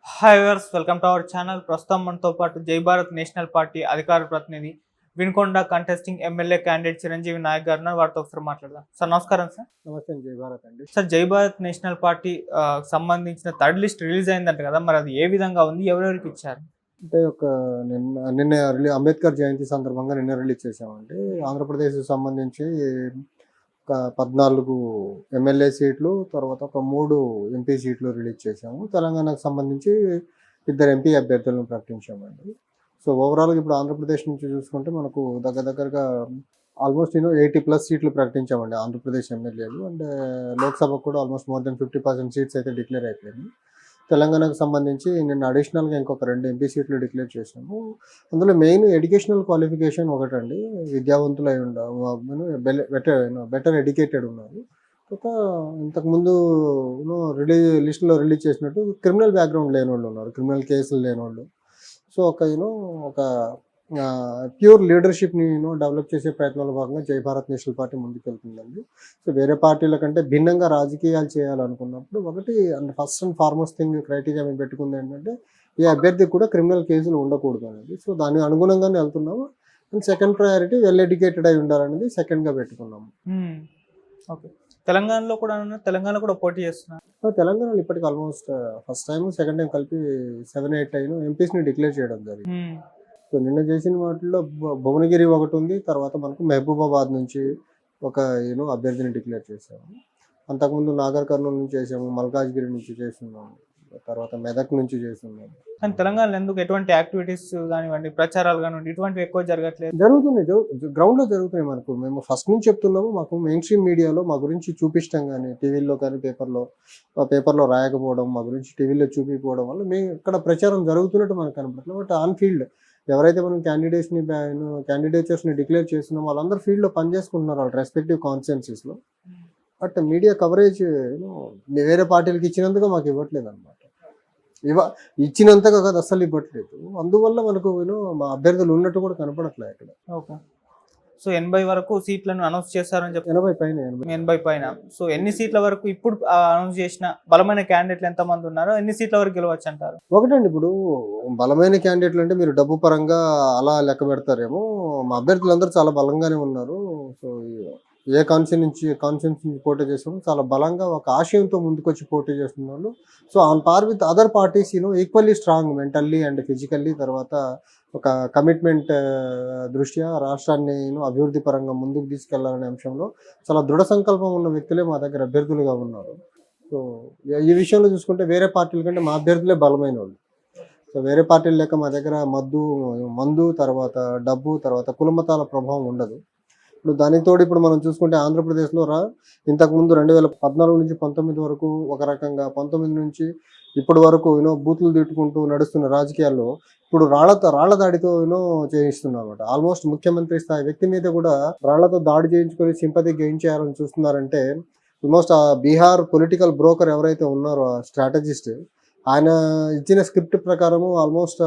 Hi viewers, welcome to our channel. ప్రస్తుతం మనతో పాటు జై భారత్ నేషనల్ పార్టీ అధికార ప్రతినిధి Vinukonda contesting MLA candidate Chiranjeevi Nayak గారు వారితో ఒకసారి మాట్లాడదాం. సార్ నమస్కారం. సార్ నమస్తే. జై భారత్ అండి. సార్, జై భారత్ నేషనల్ పార్టీ సంబంధించిన థర్డ్ లిస్ట్ రిలీజ్ అయిందంట కదా, మరి అది ఏ విధంగా ఉంది, ఎవరెవరికి ఇచ్చారు? అంటే నిన్న అంబేద్కర్ జయంతి సందర్భంగా నిన్న రిలీజ్ చేసామండి. ఆంధ్రప్రదేశ్కి సంబంధించి ఒక 14 ఎమ్మెల్యే సీట్లు, తర్వాత ఒక 3 ఎంపీ సీట్లు రిలీజ్ చేశాము. తెలంగాణకు సంబంధించి 2 ఎంపీ అభ్యర్థులను ప్రకటించామండి. సో ఓవరాల్గా ఇప్పుడు ఆంధ్రప్రదేశ్ నుంచి చూసుకుంటే మనకు దగ్గరగా ఆల్మోస్ట్ 80+ సీట్లు ప్రకటించామండి ఆంధ్రప్రదేశ్ ఎమ్మెల్యేలు. అండ్ లోక్సభకు కూడా ఆల్మోస్ట్ మోర్ దెన్ 50% సీట్స్ అయితే డిక్లేర్ అయిపోయింది. తెలంగాణకు సంబంధించి నిన్న అడిషనల్గా ఇంకొక 2 ఎంపీ సీట్లు డిక్లేర్ చేశాము. అందులో మెయిన్ ఎడ్యుకేషనల్ క్వాలిఫికేషన్ ఒకటండి. విద్యావంతులై బెటర్ ఎడ్యుకేటెడ్ ఉన్నారు. ఒక ఇంతకుముందు లిస్టులో రిలీజ్ చేసినట్టు క్రిమినల్ బ్యాక్గ్రౌండ్ లేని వాళ్ళు ఉన్నారు, క్రిమినల్ కేసులు లేని వాళ్ళు. సో ఒక ప్యూర్ లీడర్షిప్ని డెవలప్ చేసే ప్రయత్నంలో భాగంగా జై భారత్ నేషనల్ పార్టీ ముందుకెళ్తుందండి. సో వేరే పార్టీల కంటే భిన్నంగా రాజకీయాలు చేయాలనుకున్నప్పుడు ఒకటి first and foremost thing criteria మేము పెట్టుకుంది ఏంటంటే ఈ అభ్యర్థికి కూడా క్రిమినల్ కేసులు ఉండకూడదు అనేది. సో దాని అనుగుణంగానే వెళ్తున్నాము. And second priority well educated అయి ఉండాలనేది సెకండ్గా పెట్టుకున్నాము. ఓకే. తెలంగాణలో కూడా పోటీ చేస్తున్నారు. తెలంగాణలో ఇప్పటికి almost first time second time కలిపి 7-8 ఎంపీస్ని డిక్లేర్ చేయడం జరిగింది. సో నిన్న చేసిన వాటిల్లో భువనగిరి ఒకటి ఉంది, తర్వాత మనకు మహబూబాబాద్ నుంచి ఒక అభ్యర్థిని డిక్లేర్ చేసాము. అంతకుముందు నాగర్ కర్నూలు నుంచి చేసాము, మల్కాజ్గిరి నుంచి చేస్తున్నాము, తర్వాత మెదక్ నుంచి చేస్తున్నాము. కానీ తెలంగాణలో ఎందుకు ఎటువంటి యాక్టివిటీస్ కానివ్వండి, ప్రచారాలు కానివ్వండి, ఇటువంటివి ఎక్కువ జరగట్లేదు? జరుగుతున్నాయి, గ్రౌండ్లో జరుగుతున్నాయి. మేము ఫస్ట్ నుంచి చెప్తున్నాము, మాకు మెయిన్ స్ట్రీమ్ మీడియాలో మా గురించి చూపించడం కానీ, టీవీలో కానీ పేపర్లో రాయకపోవడం, మా గురించి టీవీలో చూపించకపోవడం వల్ల మేము ఇక్కడ ప్రచారం జరుగుతున్నట్టు మనకు కనపడట్లేదు. బట్ ఆన్ ఫీల్డ్ ఎవరైతే మనం క్యాండిడేచర్స్ని డిక్లేర్ చేస్తున్నామో వాళ్ళందరూ ఫీల్డ్లో పనిచేసుకుంటున్నారు వాళ్ళ రెస్పెక్టివ్ కాన్స్టిట్యున్సీస్లో. బట్ మీడియా కవరేజ్ వేరే పార్టీలకు ఇచ్చినందుకు మాకు ఇవ్వట్లేదు అనమాట. ఇచ్చినంతగా కాదు, అస్సలు ఇవ్వట్లేదు. అందువల్ల మనకు మా అభ్యర్థులు ఉన్నట్టు కూడా కనపడట్లేదు ఇక్కడ. ఓకే. సో 80 వరకు సీట్లను అనౌన్స్ చేస్తారని చెప్పి 80 పైన. సో ఎన్ని సీట్ల వరకు ఇప్పుడు అనౌన్స్ చేసిన బలమైన క్యాండిడేట్లు ఎంతమంది ఉన్నారో, ఎన్ని సీట్ల వరకు గెలవచ్చు అంటారు? ఒకటండి, ఇప్పుడు బలమైన క్యాండిడేట్లు అంటే మీరు డబ్బు పరంగా అలా లెక్క పెడతారేమో. మా అభ్యర్థులందరూ చాలా బలంగానే ఉన్నారు. సో ఏ కాన్స్టిట్యూన్స్ నుంచి పోటీ చేసిన చాలా బలంగా ఒక ఆశయంతో ముందుకొచ్చి పోటీ చేస్తున్న వాళ్ళు. So on par with other parties equally strong mentally and physically. తర్వాత ఒక కమిట్మెంట్ దృష్ట్యా రాష్ట్రాన్ని అభివృద్ధి పరంగా ముందుకు తీసుకెళ్లాలనే అంశంలో చాలా దృఢ సంకల్పం ఉన్న వ్యక్తులే మా దగ్గర అభ్యర్థులుగా ఉన్నారు. సో ఈ విషయంలో చూసుకుంటే వేరే పార్టీల కంటే మా అభ్యర్థులే బలమైన వాళ్ళు. సో వేరే పార్టీలు లేక మా దగ్గర మందు, తర్వాత డబ్బు, తర్వాత కులమతాల ప్రభావం ఉండదు. ఇప్పుడు దానికి తోడు ఇప్పుడు మనం చూసుకుంటే ఆంధ్రప్రదేశ్లో ఇంతకుముందు 2014 నుంచి 19 వరకు ఒక రకంగా, 19 నుంచి ఇప్పటి వరకు బూతులు తిట్టుకుంటూ నడుస్తున్న రాజకీయాల్లో ఇప్పుడు రాళ్ల దాడితో చేయిస్తున్నారు అనమాట. ఆల్మోస్ట్ ముఖ్యమంత్రి స్థాయి వ్యక్తి మీద కూడా రాళ్లతో దాడి చేయించుకొని సింపతి గెయిన్ చేయాలని చూస్తున్నారంటే ఆల్మోస్ట్ ఆ బీహార్ పొలిటికల్ బ్రోకర్ ఎవరైతే ఉన్నారో ఆ స్ట్రాటజిస్ట్, ఆయన ఇచ్చిన స్క్రిప్ట్ ప్రకారము ఆల్మోస్ట్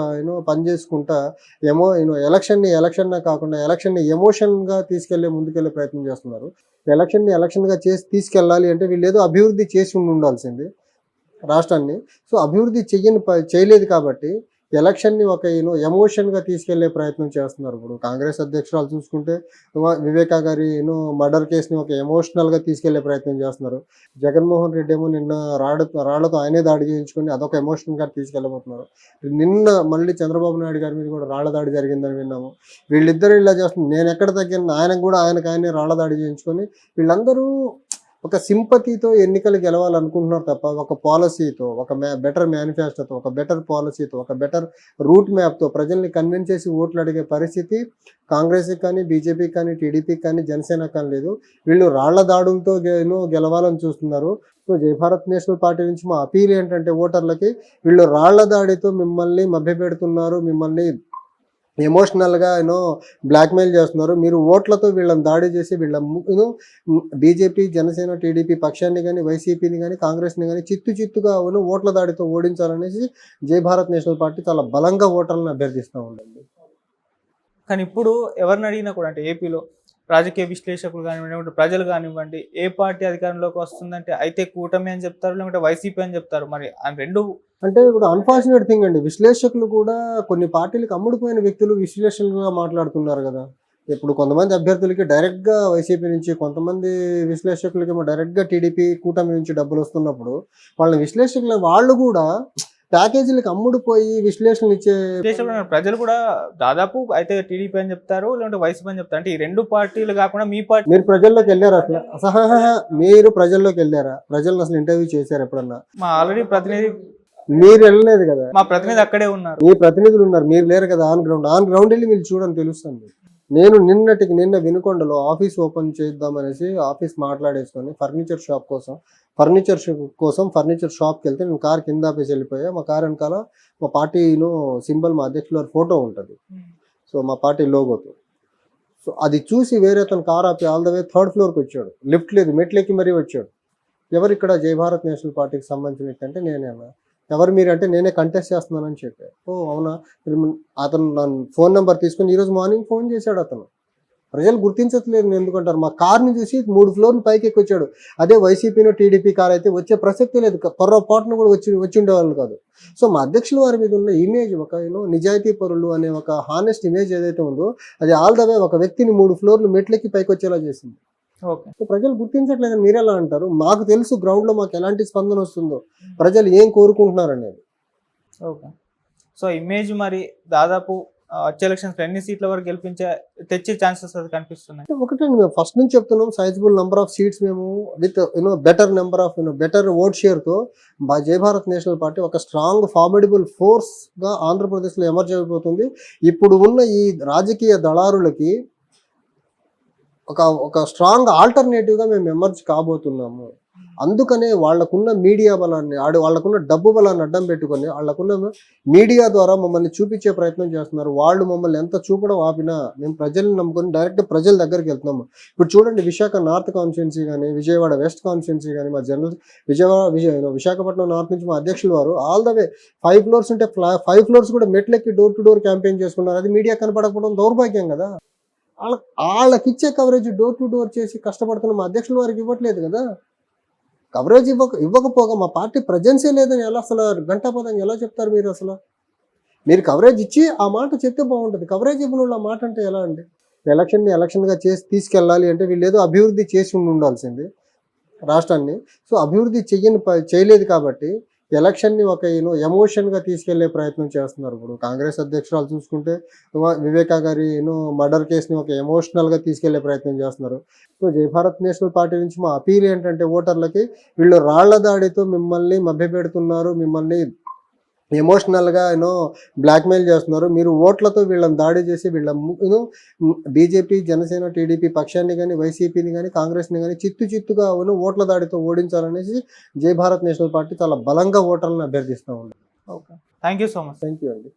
పనిచేసుకుంటా ఎలక్షన్గా కాకుండా ఎలక్షన్ని ఎమోషన్గా ముందుకెళ్లే ప్రయత్నం చేస్తున్నారు. ఎలక్షన్గా తీసుకెళ్ళాలి అంటే వీళ్ళు ఏదో అభివృద్ధి చేసి ఉండాల్సింది రాష్ట్రాన్ని. సో అభివృద్ధి చేయలేదు కాబట్టి ఎలక్షన్ని ఒక ఎమోషన్గా తీసుకెళ్లే ప్రయత్నం చేస్తున్నారు. ఇప్పుడు కాంగ్రెస్ అధ్యక్షురాలు చూసుకుంటే వివేకా గారి మర్డర్ కేసుని ఒక ఎమోషనల్గా తీసుకెళ్లే ప్రయత్నం చేస్తున్నారు. జగన్మోహన్ రెడ్డి ఏమో నిన్న రాళ్లతో ఆయనే దాడి చేయించుకొని అదొక ఎమోషనల్గా తీసుకెళ్ళబోతున్నారు. నిన్న మళ్ళీ చంద్రబాబు నాయుడు గారి మీద కూడా రాళ్ల దాడి జరిగిందని విన్నాము. వీళ్ళిద్దరూ ఇలా చేస్తున్నారు. నేను ఎక్కడ తగ్గిన ఆయనకు రాళ్ల దాడి చేయించుకొని వీళ్ళందరూ ఒక సింపతితో ఎన్నికలు గెలవాలనుకుంటున్నారు తప్ప ఒక పాలసీతో, ఒక బెటర్ మేనిఫెస్టోతో, ఒక బెటర్ పాలసీతో, ఒక బెటర్ రూట్ మ్యాప్తో ప్రజల్ని కన్విన్స్ చేసి ఓట్లు అడిగే పరిస్థితి కాంగ్రెస్కి కానీ, బీజేపీకి కానీ, టీడీపీకి కానీ, జనసేనకి కానీ లేదు. వీళ్ళు రాళ్ల దాడులతో గెలవాలని చూస్తున్నారు. సో జై భారత్ నేషనల్ పార్టీ నుంచి మా అపీల్ ఏంటంటే ఓటర్లకి, వీళ్ళు రాళ్ల దాడితో మిమ్మల్ని మభ్యపెడుతున్నారు, మిమ్మల్ని ఎమోషనల్గా బ్లాక్మెయిల్ చేస్తున్నారు. మీరు ఓట్లతో వీళ్ళని దాడి చేసి బీజేపీ, జనసేన, టీడీపీ పక్షాన్ని కానీ, వైసీపీని కానీ, కాంగ్రెస్ని కానీ చిత్తుగా ఓట్ల దాడితో ఓడించాలనేసి జై భారత్ నేషనల్ పార్టీ చాలా బలంగా ఓటర్లను అభ్యర్థిస్తూ ఉండండి. కానీ ఇప్పుడు ఎవరిని అడిగినా కూడా, అంటే ఏపీలో రాజకీయ విశ్లేషకులు కానివ్వండి, ప్రజలు కానివ్వండి, ఏ పార్టీ అధికారంలోకి వస్తుందంటే అయితే కూటమి అని చెప్తారు, లేకుంటే వైసీపీ అని చెప్తారు. మరి ఆ రెండు అంటే ఇప్పుడు అన్ఫార్చునేట్ థింగ్ అండి, విశ్లేషకులు కూడా కొన్ని పార్టీలకు అమ్ముడుపోయిన వ్యక్తులు విశ్లేషకులుగా మాట్లాడుతున్నారు కదా. ఇప్పుడు కొంతమంది అభ్యర్థులకి డైరెక్ట్గా వైసీపీ నుంచి, కొంతమంది విశ్లేషకులకి డైరెక్ట్గా టీడీపీ కూటమి నుంచి డబ్బులు వస్తున్నప్పుడు వాళ్ళ విశ్లేషకులు వాళ్ళు కూడా ప్యాకేజీలకు అమ్ముడుపోయి విశ్లేషణలు ఇచ్చే ప్రజలు కూడా దాదాపు అయితే టీడీపీ అని చెప్తారు, లేకుంటే వైసీపీ అని చెప్తారు. అంటే ఈ రెండు పార్టీలు కాకుండా మీ పార్టీ మీరు ప్రజల్లోకి వెళ్ళారా అసలు? మీరు ప్రజల్లోకి వెళ్ళారా? ప్రజలను అసలు ఇంటర్వ్యూ చేశారు ఎప్పుడన్నా? మా ఆల్రెడీ ప్రతినిధి మీరు వెళ్ళలేదు కదా, మా ప్రతినిధి అక్కడే ఉన్నారు. మీ ప్రతినిధులు ఉన్నారు, మీరు లేరు కదా. ఆన్ గ్రౌండ్ వెళ్ళి మీరు చూడని తెలుస్తుంది. నేను నిన్న వినుకొండలో ఆఫీస్ ఓపెన్ చేద్దామనేసి ఆఫీస్ మాట్లాడేసుకొని ఫర్నిచర్ షాప్కి వెళ్తే నేను కార్ కింద ఆపేసి వెళ్ళిపోయా. మా కార్ వెనకాల మా పార్టీలో సింబల్, మా అధ్యక్షుల ఫోటో ఉంటుంది, సో మా పార్టీ లోగోతో. సో అది చూసి వేరే అతను కార్ ఆపి ఆల్ ద వే 3rd ఫ్లోర్కి వచ్చాడు. లిఫ్ట్ లేదు, మెట్లెక్కి మరీ వచ్చాడు. ఎవరు ఇక్కడ జై భారత్ నేషనల్ పార్టీకి సంబంధించిన అంటే నేనే అన్నా. ఎవరు మీరు అంటే నేనే కంటెస్ట్ చేస్తున్నానని చెప్పారు. ఓ అవునా. అతను నన్ను ఫోన్ నెంబర్ తీసుకొని ఈరోజు మార్నింగ్ ఫోన్ చేశాడు. అతను ప్రజలు గుర్తించట్లేదు ఎందుకంటారు. మా కార్ని చూసి 3 ఫ్లోర్లు పైకి ఎక్కి వచ్చాడు. అదే వైసీపీనో టీడీపీ కార్ అయితే వచ్చే ప్రసక్తి లేదు, పొరపాటును కూడా వచ్చి ఉండేవాళ్ళు కాదు. సో మా అధ్యక్షుల వారి మీద ఉన్న ఇమేజ్, ఒక నిజాయితీ పరులు అనే ఒక హానెస్ట్ ఇమేజ్ ఏదైతే ఉందో అది ఆల్ ద వే ఒక వ్యక్తిని 3 ఫ్లోర్లు మెట్లెక్కి పైకి వచ్చేలా చేసింది. సో ప్రజలు గుర్తించట్లేదని మీరు ఎలా అంటారు? మాకు తెలుసు గ్రౌండ్ లో మాకు ఎలాంటి స్పందన వస్తుందో, ప్రజలు ఏం కోరుకుంటున్నారు అనేది. ఓకే. సో ఇమేజ్ మరి దాదాపు వచ్చే ఎలక్షన్స్ ఎన్ని సీట్ల వరకు తెచ్చే ఛాన్సెస్ కనిపిస్తున్నాయి? ఒకటండి, మేము ఫస్ట్ నుంచి చెప్తున్నాం, సైజబుల్ నెంబర్ ఆఫ్ సీట్స్ మేము with better number of better vote share తో జై భారత్ నేషనల్ పార్టీ ఒక స్ట్రాంగ్ ఫార్మిడబుల్ ఫోర్స్ గా ఆంధ్రప్రదేశ్ లో ఎమర్జ్ అయిపోతుంది. ఇప్పుడు ఉన్న ఈ రాజకీయ దళారులకి ఒక స్ట్రాంగ్ ఆల్టర్నేటివ్ గా మేము ఎమర్జ్ కాబోతున్నాము. అందుకనే వాళ్ళకున్న మీడియా బలాన్ని, వాళ్ళకున్న డబ్బు బలాన్ని అడ్డం పెట్టుకొని వాళ్ళకున్న మీడియా ద్వారా మమ్మల్ని చూపించే ప్రయత్నం చేస్తున్నారు. వాళ్ళు మమ్మల్ని ఎంత చూపడం ఆపినా మేము ప్రజల్ని నమ్ముకొని డైరెక్ట్ ప్రజల దగ్గరికి వెళ్తున్నాము. ఇప్పుడు చూడండి, విశాఖ నార్త్ కాన్స్టిట్యున్సీ కానీ, విజయవాడ వెస్ట్ కాన్స్టిట్యున్సీ కానీ, మా విశాఖపట్నం నార్త్ నుంచి మా అధ్యక్షులు వారు ఆల్ ద వే 5 ఫ్లోర్స్ ఉంటే 5 ఫ్లోర్స్ కూడా మెట్లెక్కి డోర్ టు డోర్ క్యాంపెయిన్ చేసుకున్నారు. అది మీడియా కనపడకపోవడం దౌర్భాగ్యం కదా. వాళ్ళకి ఇచ్చే కవరేజ్ డోర్ టు డోర్ చేసి కష్టపడుతున్న మా అధ్యక్షుల వారికి ఇవ్వట్లేదు కదా. కవరేజ్ ఇవ్వకపోగా మా పార్టీ ప్రజెన్సే లేదని ఎలా అసలు గంటాపదంగా ఎలా చెప్తారు మీరు? అసలు మీరు కవరేజ్ ఇచ్చి ఆ మాట చెప్తే బాగుంటుంది. కవరేజ్ ఇవ్వను ఆ మాట అంటే ఎలా అండి? ఎలక్షన్గా చేసి తీసుకెళ్ళాలి అంటే వీళ్ళు ఏదో అభివృద్ధి చేసి ఉండాల్సింది రాష్ట్రాన్ని. సో అభివృద్ధి చేయలేదు కాబట్టి ఎలక్షన్ని ఒక ఎమోషన్గా తీసుకెళ్లే ప్రయత్నం చేస్తున్నారు. ఇప్పుడు కాంగ్రెస్ అధ్యక్షురాలు చూసుకుంటే వివేకా గారి మర్డర్ కేసుని ఒక ఎమోషనల్గా తీసుకెళ్లే ప్రయత్నం చేస్తున్నారు. సో జై భారత్ నేషనల్ పార్టీ నుంచి మా అపీల్ ఏంటంటే ఓటర్లకి, వీళ్ళు రాళ్ల దాడితో మిమ్మల్ని మభ్యపెడుతున్నారు, మిమ్మల్ని ఎమోషనల్గా బ్లాక్మెయిల్ చేస్తున్నారు. మీరు ఓట్లతో వీళ్ళని దాడి చేసి వీళ్ళ బీజేపీ, జనసేన, టీడీపీ పక్షాన్ని కానీ, వైసీపీని కానీ, కాంగ్రెస్ని కానీ చిత్తుగా ఓట్ల దాడితో ఓడించాలనేసి జై భారత్ నేషనల్ పార్టీ చాలా బలంగా ఓటర్లను అభ్యర్థిస్తూ ఉంది. Okay, thank you so much. Thank you అండి.